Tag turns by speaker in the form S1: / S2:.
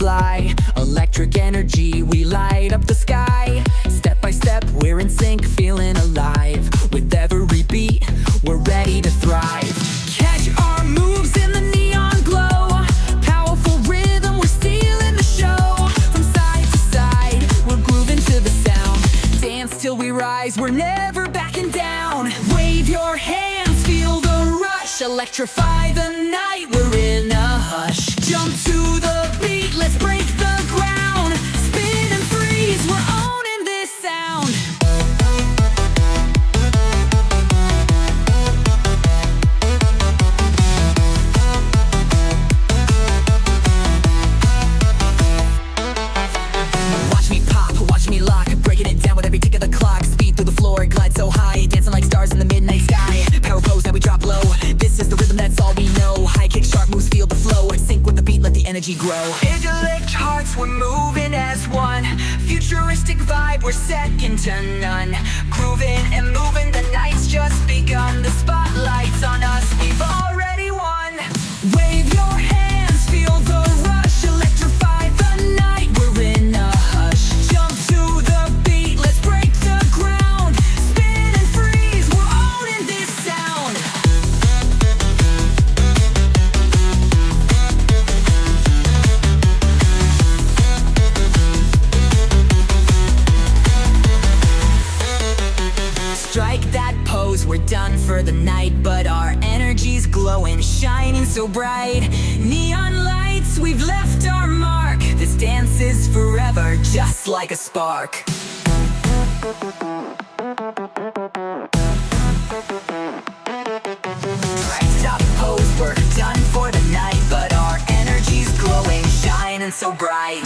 S1: fly. Electric energy, we light up the sky. Step by step, we're in sync, feeling alive. With every beat, we're ready to thrive. Catch our moves in the neon glow. Powerful rhythm, we're stealing the show. From side to side, we're grooving to the sound. Dance till we rise, we're never backing down. Wave your hands, feel the rush. Electrify the night, we're in a hush. Jump to the beat, let's break the ground. Spin and freeze, we're owning this sound. Watch me pop, watch me lock, breaking it down with every tick of the clock. Speed through the floor, glide so high, dancing like stars in the midnight sky. Power pose, now we drop low. This is the rhythm, that's all we know. High kick, sharp moves, feel the flow. Sync with the beat, let the energy grow. Intellect hearts, we're moving as one. Futuristic vibe, we're second to none. Grooving and moving, the night's just begun. The spotlight's on us, we've already won. Wave your hands, feel the rush. Electrify the night, we're in a hush. Jump to the beat, let's break the ground. Spin and freeze, we're owning this sound. Strike that pose, we're done for the night. But our energy's glowing, shining so bright. Neon lights, we've left our mark. This dance is forever, just like a spark. Stop pose, we're done for the night. But our energy's glowing, shining so bright.